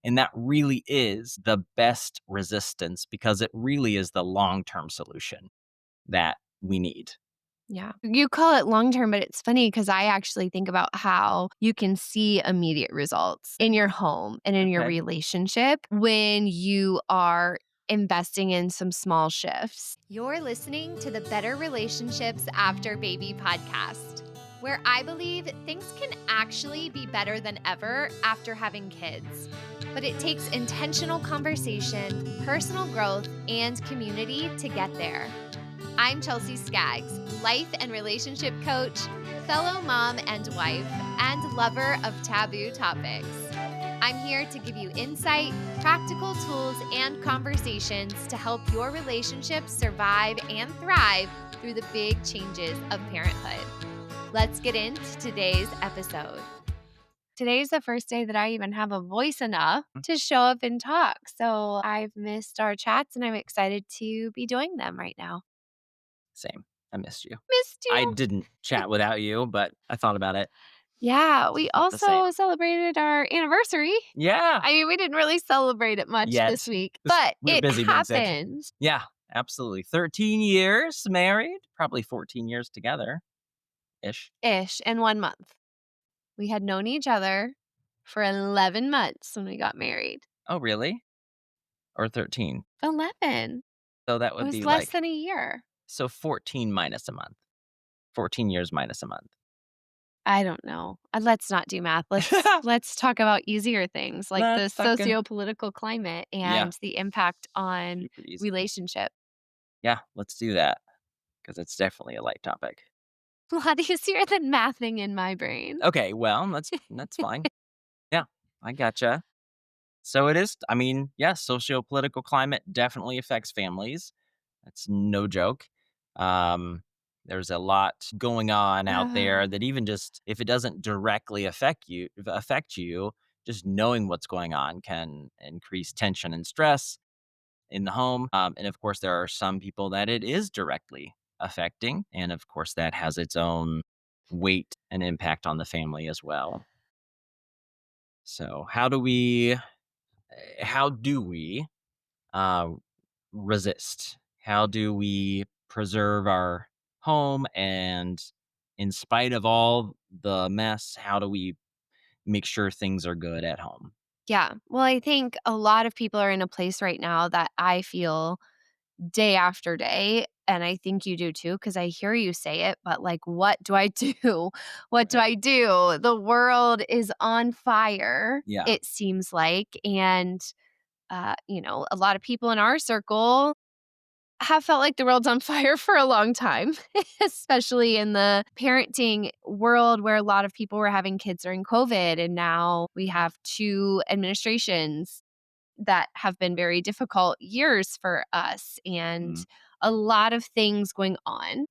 And that really is the best resistance because it really is the long-term solution that we need. Yeah. You call it long term, but it's funny because I actually think about how you can see immediate results in your home and in your Okay. relationship when you are investing in some small shifts. You're listening to the Better Relationships After Baby podcast, where I believe things can actually be better than ever after having kids. But it takes intentional conversation, personal growth, and community to get there. I'm Chelsea Skaggs, life and relationship coach, fellow mom and wife, and lover of taboo topics. I'm here to give you insight, practical tools, and conversations to help your relationships survive and thrive through the big changes of parenthood. Let's get into today's episode. Today's the first day that I even have a voice enough to show up and talk. So I've missed our chats and I'm excited to be doing them right now. Same. I missed you. Missed I you. didn't chat without you, but I thought about it. Yeah, It's we just not the same. also celebrated our anniversary. Yeah. I mean, we didn't really celebrate it much this Yet. week, Just but we were it busy being sick. happened. Yeah, absolutely. 13 years married, probably 14 years together ish. Ish in 1 month. We had known each other for 11 months when we got married. Oh, really? Or 13? 11. So that It would was be less like, than a year. so 14 minus a month. 14 years minus a month. I don't know. Let's not do math. Let's talk about easier things like the Let's talk. socio-political climate Yeah, and the impact on super easy. relationship. Yeah, let's do that because it's definitely a light topic. A lot easier than mathing in my brain. Okay, well, that's fine. Yeah, I gotcha. So it is. I mean, yeah, socio-political climate definitely affects families. That's no joke. Um, there's a lot going on out there that even just if it doesn't directly affect you, just knowing what's going on can increase tension and stress in the home. And of course, there are some people that it is directly affecting, and of course, that has its own weight and impact on the family as well. So, how do we uh, resist? How do we preserve our home? And in spite of all the mess, how do we make sure things are good at home? Yeah. Well, I think a lot of people are in a place right now that I feel day after day. And I think you do too, because I hear you say it, but like, what do I do? What do Right. I do? The world is on fire, Yeah. it seems like. And, a lot of people in our circle have felt like the world's on fire for a long time, especially in the parenting world where a lot of people were having kids during COVID. And now we have two administrations that have been very difficult years for us and Mm. a lot of things going on.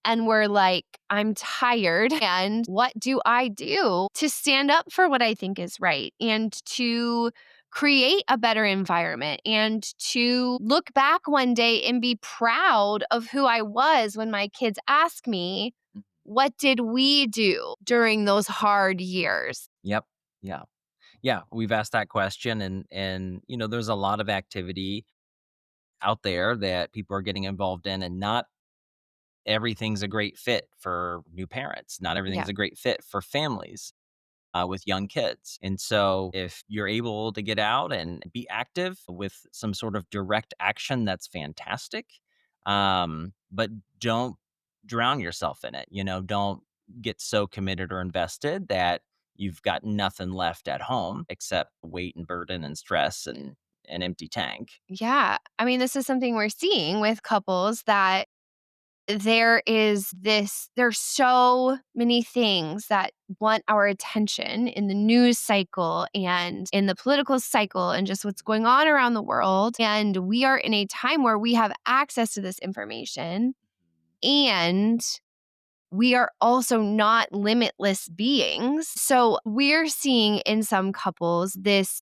And we're like, I'm tired. And what do I do to stand up for what I think is right and to create a better environment and to look back one day and be proud of who I was when my kids ask me, what did we do during those hard years? Yep. Yeah. Yeah. We've asked that question, and there's a lot of activity out there that people are getting involved in, and not everything's a great fit for new parents. Not everything's Yeah. a great fit for families with young kids. And so, if you're able to get out and be active with some sort of direct action, that's fantastic. But don't drown yourself in it. Don't get so committed or invested that you've got nothing left at home except weight and burden and stress and an empty tank. Yeah. I mean, this is something we're seeing with couples that there's so many things that want our attention in the news cycle and in the political cycle and just what's going on around the world. And we are in a time where we have access to this information and we are also not limitless beings. So we're seeing in some couples this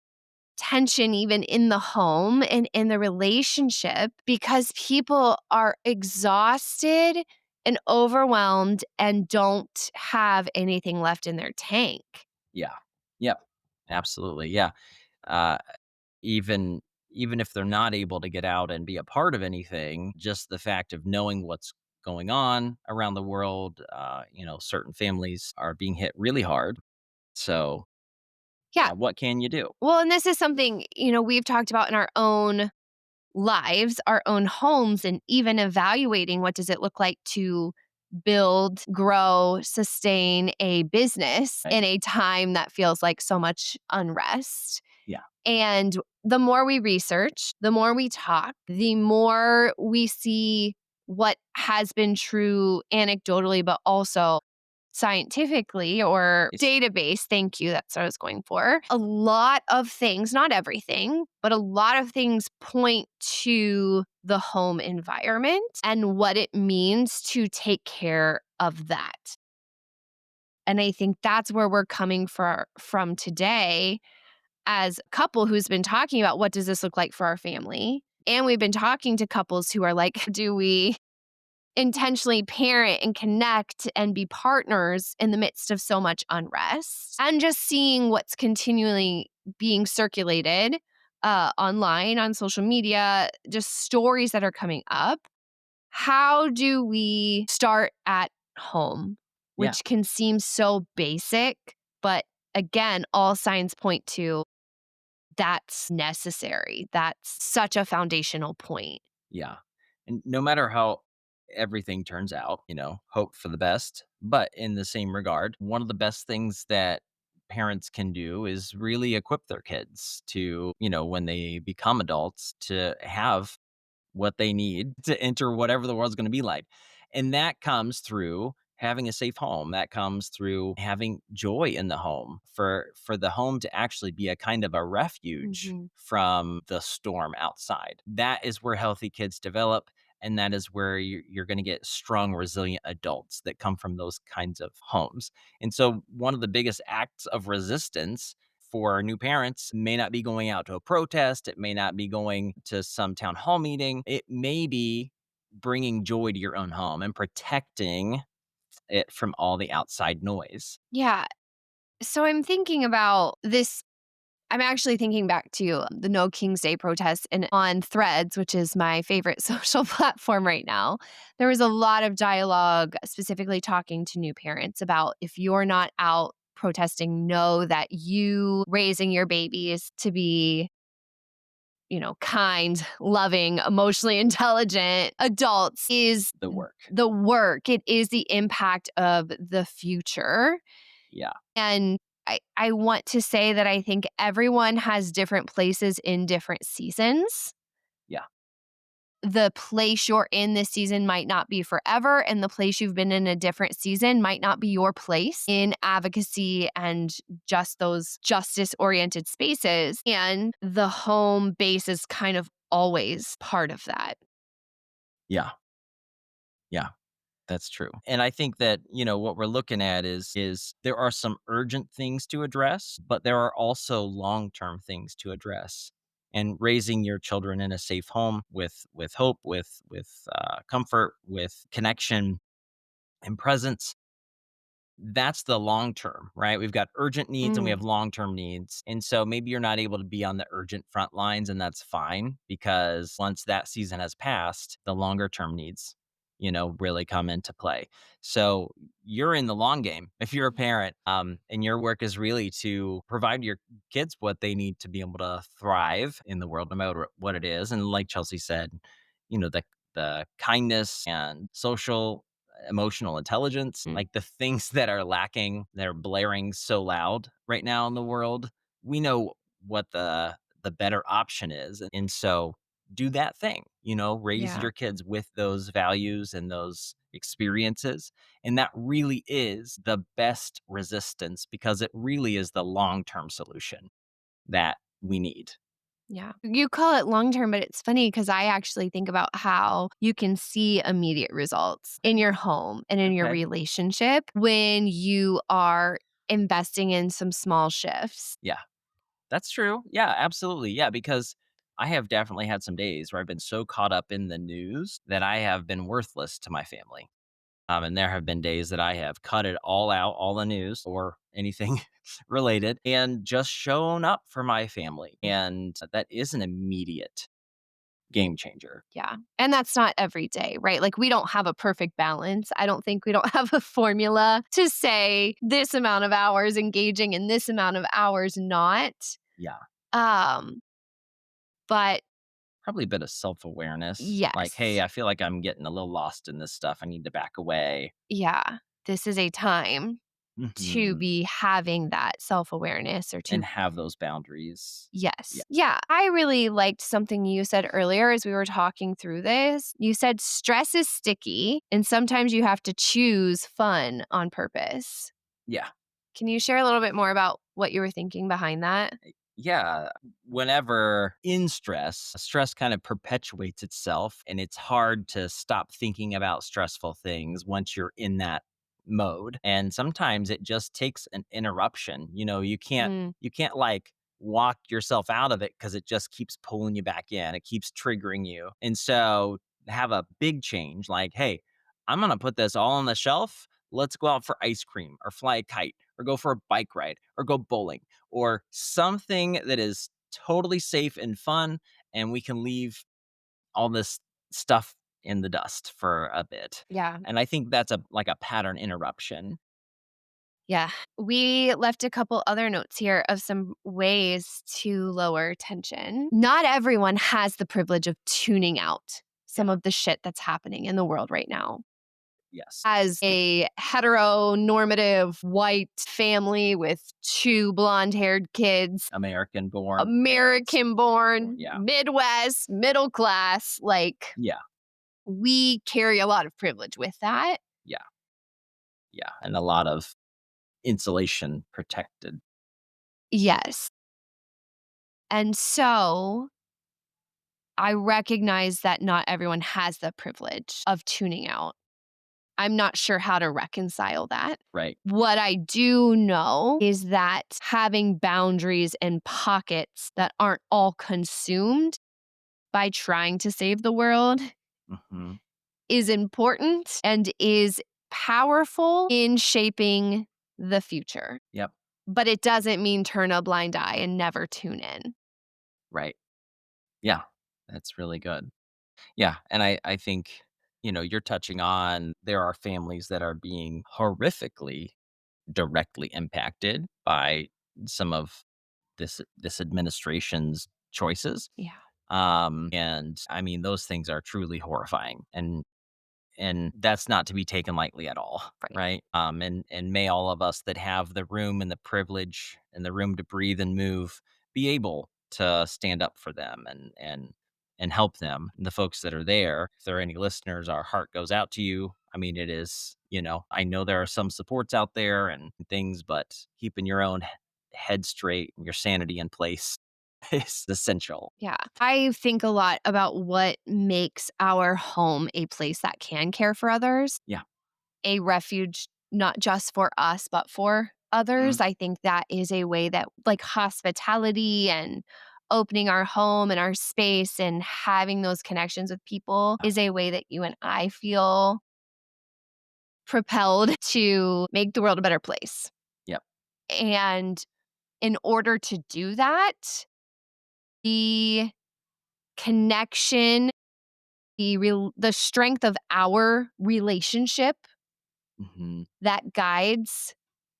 tension even in the home and in the relationship because people are exhausted and overwhelmed and don't have anything left in their tank. Yeah. Yep. Absolutely. Yeah. Uh, even even if they're not able to get out and be a part of anything, just the fact of knowing what's going on around the world, certain families are being hit really hard. So, Yeah. yeah, what can you do? Well, and this is something, we've talked about in our own lives, our own homes, and even evaluating what does it look like to build, grow, sustain a business Right? in a time that feels like so much unrest. Yeah. And the more we research, the more we talk, the more we see what has been true anecdotally, but also scientifically or It's database. Thank you. That's what I was going for. A lot of things, not everything, but a lot of things point to the home environment and what it means to take care of that. And I think that's where we're coming from today as a couple who's been talking about what does this look like for our family. And we've been talking to couples who are like, do we intentionally parent and connect and be partners in the midst of so much unrest? And just seeing what's continually being circulated online, on social media, just stories that are coming up. How do we start at home, yeah, which can seem so basic, but again, all signs point to that's necessary. That's such a foundational point. yeah. And no matter how everything turns out, hope for the best. But in the same regard, one of the best things that parents can do is really equip their kids to, when they become adults, to have what they need to enter whatever the world's going to be like. And that comes through having a safe home. That comes through having joy in the home, for the home to actually be a kind of a refuge Mhm. from the storm outside. That is where healthy kids develop. And that is where you're going to get strong, resilient adults that come from those kinds of homes. And so, one of the biggest acts of resistance for new parents may not be going out to a protest. It may not be going to some town hall meeting. It may be bringing joy to your own home and protecting it from all the outside noise. Yeah. So I'm thinking about this. I'm actually thinking back to the No King's Day protests and on Threads, which is my favorite social platform right now. There was a lot of dialogue, specifically talking to new parents about if you're not out protesting, know that you raising your babies to be, kind, loving, emotionally intelligent adults is The work. the work. It is the impact of the future. Yeah. And I want to say that I think everyone has different places in different seasons. Yeah. The place you're in this season might not be forever, and the place you've been in a different season might not be your place in advocacy and just those justice oriented spaces. And the home base is kind of always part of that. Yeah. Yeah. That's true. And I think that, what we're looking at is there are some urgent things to address, but there are also long-term things to address. And raising your children in a safe home with hope, with comfort, with connection and presence, that's the long term, right? We've got urgent needs and we Mm, have long term needs. And so maybe you're not able to be on the urgent front lines, and that's fine, because once that season has passed, the longer term needs, really come into play. So you're in the long game if you're a parent, and your work is really to provide your kids what they need to be able to thrive in the world, no matter what it is. And like Chelsea said, the kindness and social emotional intelligence, like the things that are lacking, that are blaring so loud right now in the world. We know what the better option is. And so do that thing, raise yeah. your kids with those values and those experiences. And that really is the best resistance, because it really is the long-term solution that we need. Yeah. You call it long term, but it's funny because I actually think about how you can see immediate results in your home and in your Okay. relationship when you are investing in some small shifts. Yeah. That's true. Yeah, absolutely. Yeah, because I have definitely had some days where I've been so caught up in the news that I have been worthless to my family. And there have been days that I have cut it all out, all the news or anything related, and just shown up for my family. And that is an immediate game changer. Yeah. And that's not every day, right? Like we don't have a perfect balance. I don't think we don't have a formula to say this amount of hours engaging and this amount of hours not. Yeah. Um, but Probably a bit of self awareness. Like, hey, yes. I feel like I'm getting a little lost in this stuff. I need to back away. Yeah. This is a time to Hmm. be having that self-awareness or And to have those boundaries. yes. Yeah. Yeah, I really liked something you said earlier as we were talking through this. You said stress is sticky and sometimes you have to choose fun on purpose. Yeah. Can you share a little bit more about what you were thinking behind that? Yeah. Whenever in stress, stress kind of perpetuates itself, and it's hard to stop thinking about stressful things once you're in that mode. And sometimes it just takes an interruption. Mm, you can't like walk yourself out of it because it just keeps pulling you back in. It keeps triggering you. And so have a big change like, hey, I'm gonna put this all on the shelf. Let's go out for ice cream or fly a kite or go for a bike ride or go bowling or something that is totally safe and fun, and we can leave all this stuff in the dust for a bit. yeah. And I think that's a pattern interruption. Yeah. We left a couple other notes here of some ways to lower tension. Not everyone has the privilege of tuning out Yeah. some of the shit that's happening in the world right now. Yes. As a heteronormative white family with two blonde haired kids, American born. American born, Yeah. Midwest, middle class, like Yeah. we carry a lot of privilege with that. Yeah. Yeah. And a lot of insulation protected. Yes. And so I recognize that not everyone has the privilege of tuning out. I'm not sure how to reconcile that. Right. What I do know is that having boundaries and pockets that aren't all consumed by trying to save the world Hmm. is important and is powerful in shaping the future. Yep. But it doesn't mean turn a blind eye and never tune in. Right. Yeah. That's really good. Yeah, and I think, you're touching on there are families that are being horrifically directly impacted by some of this administration's choices. Yeah. And I mean those things are truly horrifying and that's not to be taken lightly at all, Right. right? And may all of us that have the room and the privilege and the room to breathe and move be able to stand up for them and help them. And the folks that are there, if there are any listeners, our heart goes out to you. I mean, it is, I know there are some supports out there and things, but keeping your own head straight and your sanity in place is essential. Yeah. I think a lot about what makes our home a place that can care for others, Yeah. a refuge, not just for us, but for Mhm. others. I think that is a way that, like, hospitality and opening our home and our space and having those connections with people Yeah. is a way that you and I feel propelled to make the world a better place. Yep. And in order to do that, the connection, the strength of our relationship Hmm. that guides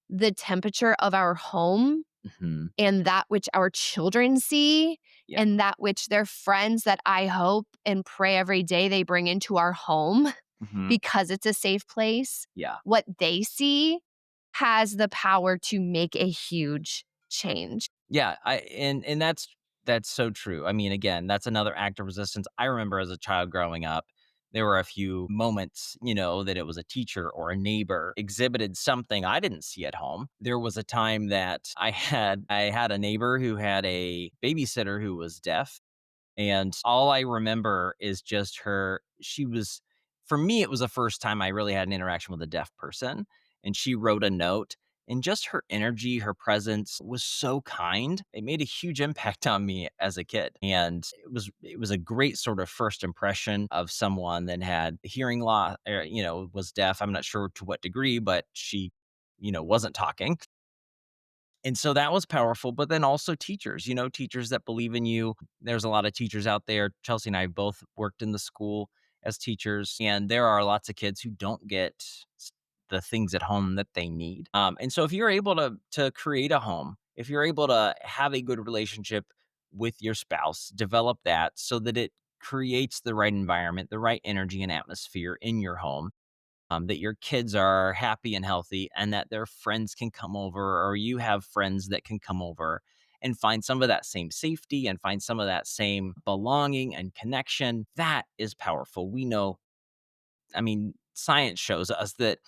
the temperature of our home Hmm. and that which our children see Yeah. and that which their friends that I hope and pray every day they bring into our home Hmm. because it's a safe place, Yeah. what they see has the power to make a huge change. Yeah, and that's so true. I mean, again, that's another act of resistance. I remember as a child growing up, there were a few moments, that it was a teacher or a neighbor exhibited something I didn't see at home. There was a time that I had a neighbor who had a babysitter who was deaf, and all I remember is just her she was for me, it was the first time I really had an interaction with a deaf person, and she wrote a note, And just her energy, her presence was so kind. It made a huge impact on me as a kid. And it was a great sort of first impression of someone that had hearing loss, or, was deaf. I'm not sure to what degree, but she, wasn't talking. And so that was powerful, but then also teachers, teachers that believe in you. There's a lot of teachers out there. Chelsea and I both worked in the school as teachers, and there are lots of kids who don't get the things at home that they need. And so if you're able to create a home, if you're able to have a good relationship with your spouse, develop that so that it creates the right environment, the right energy and atmosphere in your home, that your kids are happy and healthy and that their friends can come over or you have friends that can come over and find some of that same safety and find some of that same belonging and connection. That is powerful. We know, I mean, science shows us that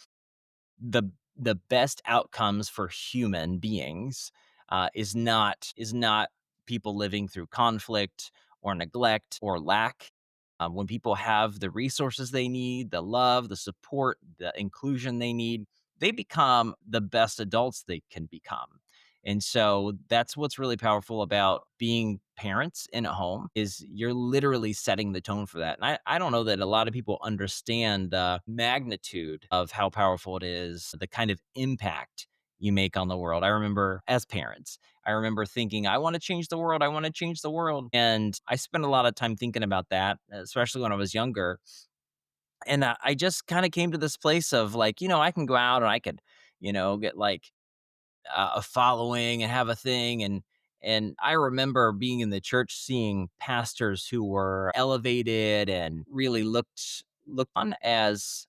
the the best outcomes for human beings is not people living through conflict or neglect or lack. When people have the resources they need, the love, the support, the inclusion they need, they become the best adults they can become. And so that's what's really powerful about being parents in a home is you're literally setting the tone for that. And I don't know that a lot of people understand the magnitude of how powerful it is, the kind of impact you make on the world. I remember as parents, I remember thinking, I want to change the world. I want to change the world. And I spent a lot of time thinking about that, especially when I was younger. And I just kind of came to this place of like, I can go out and I could, get like a following and have a thing. And I remember being in the church seeing pastors who were elevated and really looked on as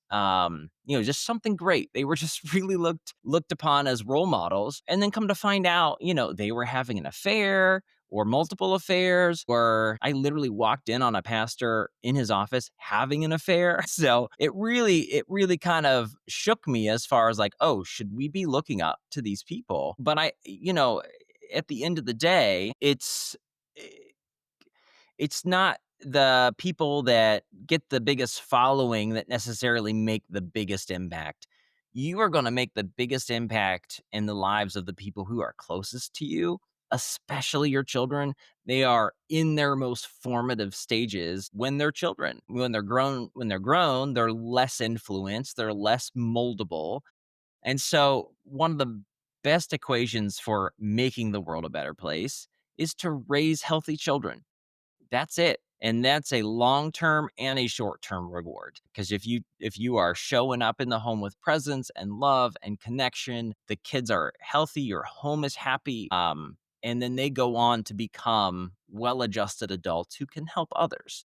just something great. They were just really looked upon as role models. And then come to find out, they were having an affair or multiple affairs, or I literally walked in on a pastor in his office having an affair. So it really kind of shook me as far as like, oh, should we be looking up to these people? But at the end of the day, it's not the people that get the biggest following that necessarily make the biggest impact. You are going to make the biggest impact in the lives of the people who are closest to you, especially your children. They are in their most formative stages when they're children. When they're grown, they're less influenced, they're less moldable. And so one of the best equations for making the world a better place is to raise healthy children. That's it. And that's a long-term and a short-term reward. Because if you are showing up in the home with presence and love and connection, the kids are healthy, your home is happy, and then they go on to become well-adjusted adults who can help others.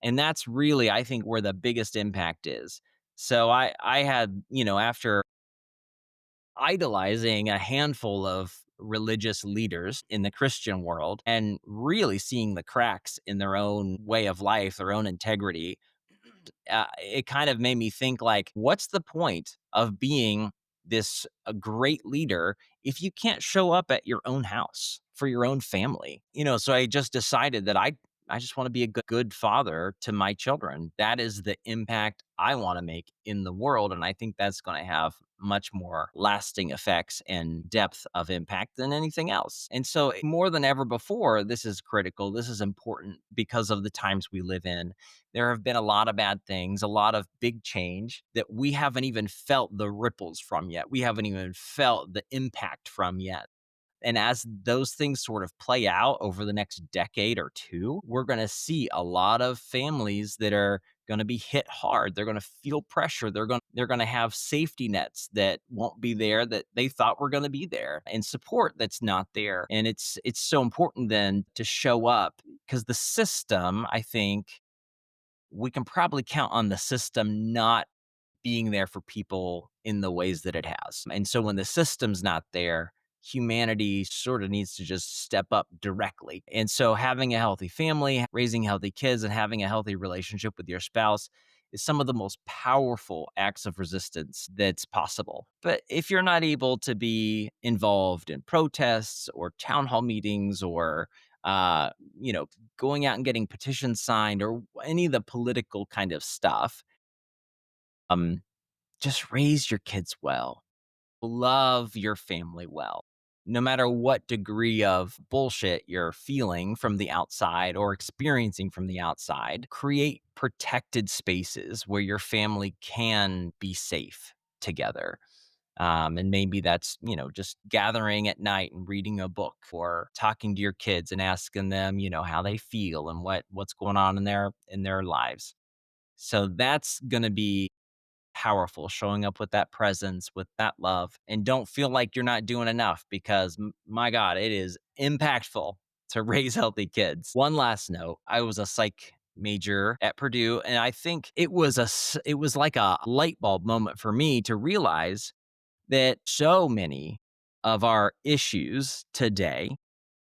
And that's really, I think, where the biggest impact is. So I had, after idolizing a handful of religious leaders in the Christian world and really seeing the cracks in their own way of life, their own integrity, it kind of made me think like, what's the point of being this a great leader if you can't show up at your own house for your own family? So I just decided that I just want to be a good father to my children. That is the impact I want to make in the world. And I think that's going to have much more lasting effects and depth of impact than anything else. And so, more than ever before, this is critical. This is important because of the times we live in. There have been a lot of bad things, a lot of big change that we haven't even felt the ripples from yet. We haven't even felt the impact from yet. And as those things sort of play out over the next decade or two, we're going to see a lot of families that are going to be hit hard. They're going to feel pressure. They're going to have safety nets that won't be there that they thought were going to be there and support that's not there. And it's so important then to show up because the system, I think we can probably count on the system not being there for people in the ways that it has. And so when the system's not there, humanity sort of needs to just step up directly. And so having a healthy family, raising healthy kids, and having a healthy relationship with your spouse is some of the most powerful acts of resistance that's possible. But if you're not able to be involved in protests or town hall meetings or uh, you know, going out and getting petitions signed or any of the political kind of stuff, um, just raise your kids well. love your family well. No matter what degree of bullshit you're feeling from the outside or experiencing from the outside, create protected spaces where your family can be safe together. And maybe that's, just gathering at night and reading a book or talking to your kids and asking them, how they feel and what's going on in their lives. So that's going to be powerful, showing up with that presence, with that love, and don't feel like you're not doing enough because my God, it is impactful to raise healthy kids. One last note, I was a psych major at Purdue, and I think it was like a light bulb moment for me to realize that so many of our issues today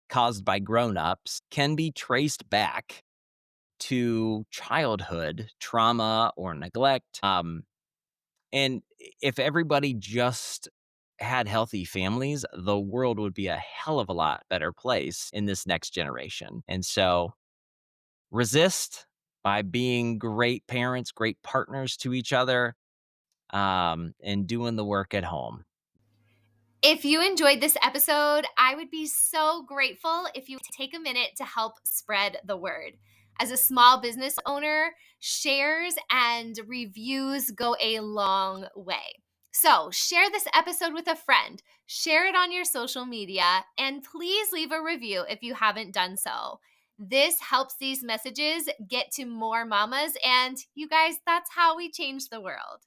caused by grown-ups can be traced back to childhood trauma or neglect. And if everybody just had healthy families, the world would be a hell of a lot better place in this next generation. And so resist by being great parents, great partners to each other, and doing the work at home. If you enjoyed this episode, I would be so grateful if you take a minute to help spread the word. As a small business owner, shares and reviews go a long way. So, share this episode with a friend, share it on your social media, and please leave a review if you haven't done so. This helps these messages get to more mamas, and you guys, that's how we change the world.